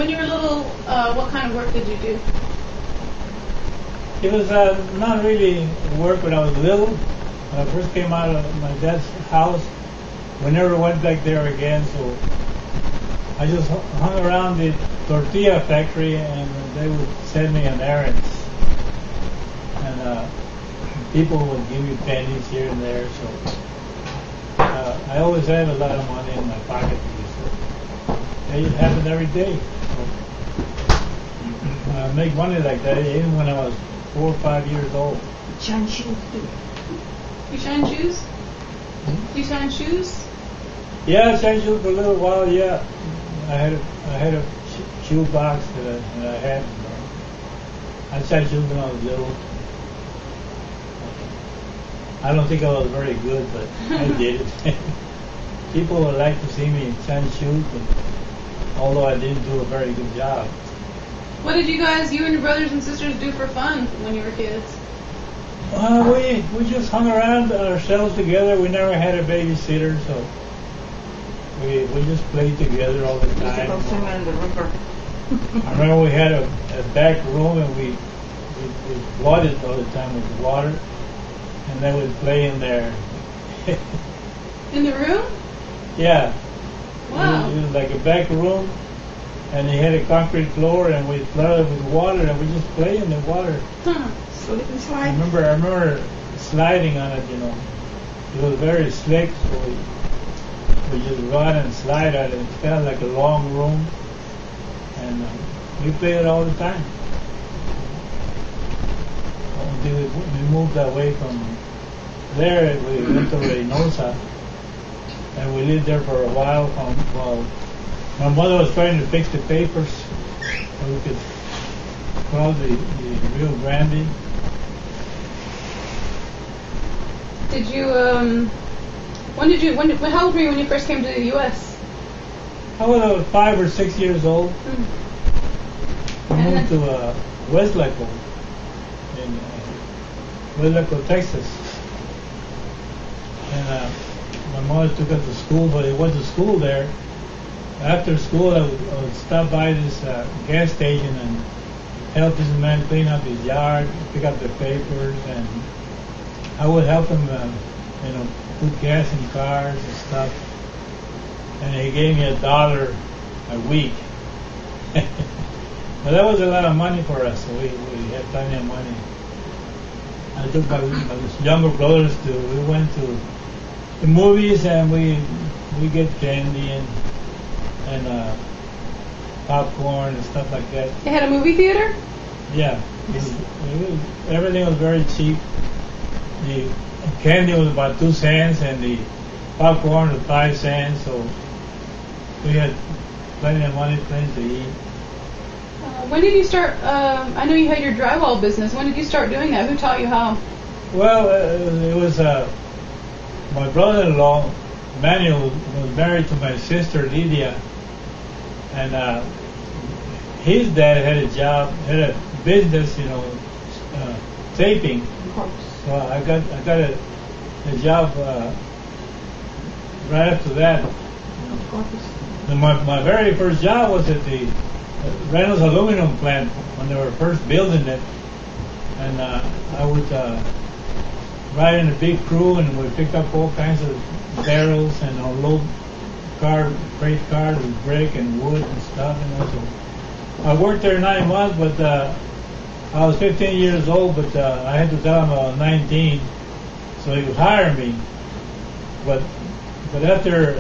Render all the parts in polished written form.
When you were little, what kind of work did you do? It was not really work when I was little. When I first came out of my dad's house, we never went back there again, so I just hung around the tortilla factory, and they would send me on errands. And people would give me pennies here and there, so I always had a lot of money in my pocket. It happened every day. So, I make money like that even when I was 4 or 5 years old. Shine shoes too. You shine shoes? You shine shoes? Yeah, I shined shoes for a little while. Yeah, I had a shoe box that I had. I shined shoes when I was little. I don't think I was very good, but I did it. People would like to see me shine shoes, but although I didn't do a very good job. What did you and your brothers and sisters do for fun when you were kids? We just hung around ourselves together. We never had a babysitter, so we just played together all the time. Go swimming in the river. I remember we had a back room, and we flooded all the time with water, and then we'd play in there. In the room? Yeah. Wow. It was like a back room, and it had a concrete floor, and we flooded with water, and we just play in the water. Huh. Slip and I slide. remember sliding on it, It was very slick, so we just run and slide on it. It's kind of like a long room, and we played it all the time. Until we moved away from there, we went to Reynosa, and we lived there for a while while my mother was trying to fix the papers so we could cross the Rio Grande. Did you, how old were you when you first came to the U.S.? I was 5 or 6 years old. We moved to Westlaco, in Westlaco, Texas. And my mother took us to school, but it wasn't school there. After school, I would stop by this gas station and help this man clean up his yard, pick up the papers, and I would help him, put gas in cars and stuff. And he gave me $1 a week. But that was a lot of money for us, so we had plenty of money. I took my younger brothers we went to the movies, and we get candy and popcorn and stuff like that. They had a movie theater? Yeah. Everything was very cheap. The candy was about 2 cents, and the popcorn was 5 cents, so we had plenty of money, plenty to eat. When did you start, I know you had your drywall business. When did you start doing that? Who taught you how? Well, it was my brother-in-law, Manuel, was married to my sister, Lydia, and his dad had a business, taping. So I got a job right after that. And my very first job was at the Reynolds aluminum plant when they were first building it, and I would ride in a big crew, and we picked up all kinds of barrels and unload freight cars with brick and wood and stuff. So I worked there 9 months, but I was 15 years old, but I had to tell him I was 19, so he would hire me. But after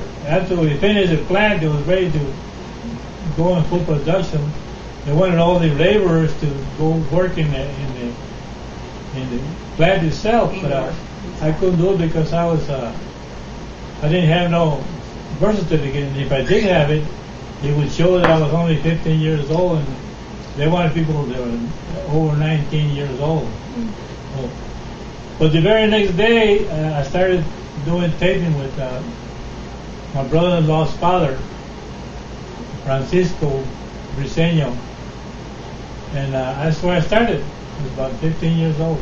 we finished the plant, it was ready to go in full production. They wanted all the laborers to go work in the plant itself, but I couldn't do it because I didn't have no birth certificate. And if I did have it, it would show that I was only 15 years old, and they wanted people that were over 19 years old. So, but the very next day, I started doing taping with my brother-in-law's father, Francisco Briseño, and that's where I started. I was about 15 years old.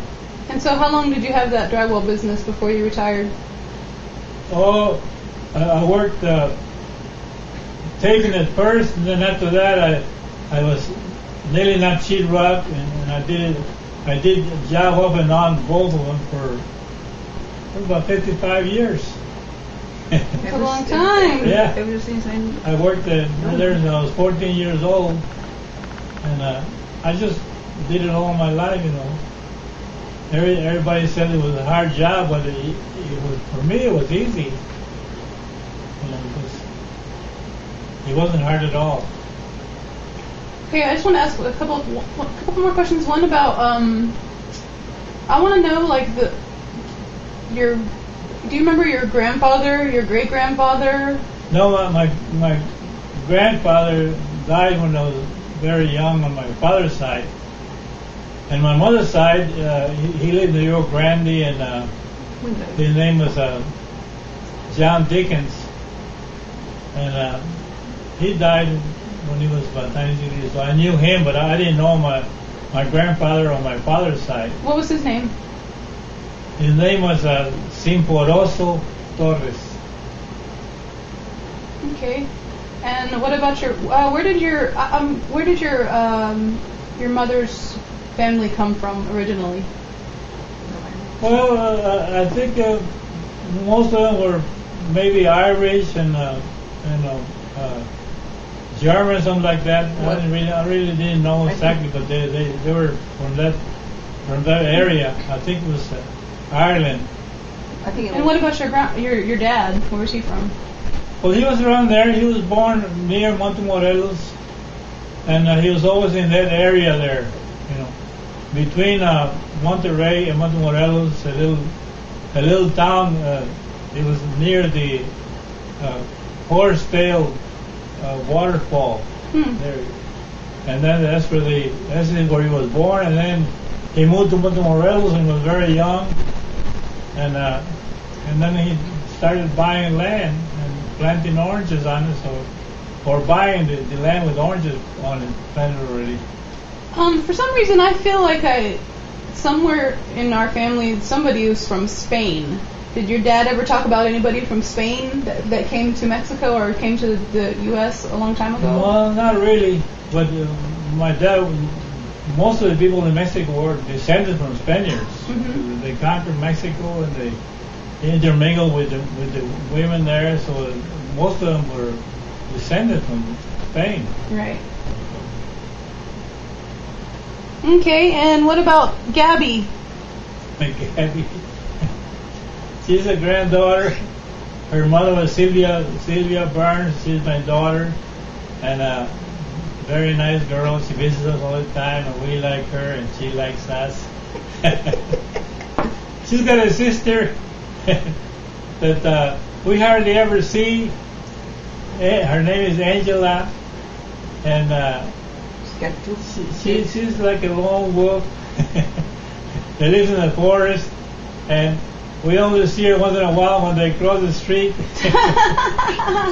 And so how long did you have that drywall business before you retired? Oh, I worked taping at first, and then after that I was nailing that sheetrock, and I did a job off and on both of them for about 55 years. That's a long time. Yeah. Ever since I worked there since I was 14 years old, and I just did it all my life, you know. Everybody said it was a hard job, but it was, for me it was easy. You know, it wasn't hard at all. Okay, I just want to ask a couple more questions. One about I want to know like do you remember your grandfather, your great grandfather? No, my grandfather died when I was very young on my father's side. And my mother's side, he lived in Rio Grande, and his name was John Dickens. And he died when he was about 96 years old. I knew him, but I didn't know my grandfather on my father's side. What was his name? His name was Simporoso Torres. Okay. And what about your? Where did your mother's family come from originally? Well, I think most of them were maybe Irish and German, something like that. I really didn't know exactly, but they were from that area. I think it was Ireland. And what about your dad? Where was he from? Well, he was around there. He was born near Montemorelos, and he was always in that area there, you know, between Monterrey and Montemorelos, a little town. It was near the Horsetail waterfall there, and then that's where he was born. And then he moved to Montemorelos and was very young, and then he started buying land and planting oranges on it, or buying the land with oranges on it planted already. For some reason, I feel like somewhere in our family, somebody was from Spain. Did your dad ever talk about anybody from Spain that came to Mexico or came to the U.S. a long time ago? Well, not really. But my dad, most of the people in Mexico were descended from Spaniards. Mm-hmm. They conquered Mexico and they intermingled with the women there. So most of them were descended from Spain. Right. Okay, and what about Gabby? Gabby. She's a granddaughter. Her mother was Sylvia Burns. She's my daughter, and a very nice girl. She visits us all the time, and we like her, and she likes us. She's got a sister that we hardly ever see. Her name is Angela, and she's like a lone wolf that lives in the forest, and we only see her once in a while when they cross the street.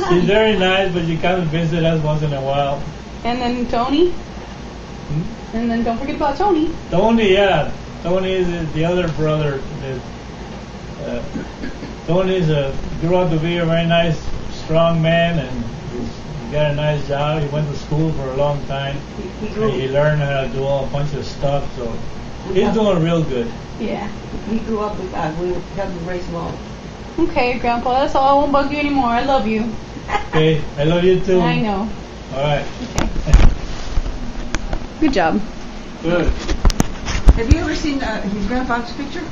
She's very nice, but she comes to visit us once in a while. And then Tony? And then don't forget about Tony. Tony, yeah. Tony is the other brother. Tony grew up to be a very nice, strong man, and he got a nice job. He went to school for a long time. He learned how to do a bunch of stuff, so he's doing real good. Yeah. He grew up with us. We helped him raise him all. Okay, Grandpa, that's all. I won't bug you anymore. I love you. Okay, I love you too. I know. All right. Okay. Good job. Good. Have you ever seen his grandfather's picture?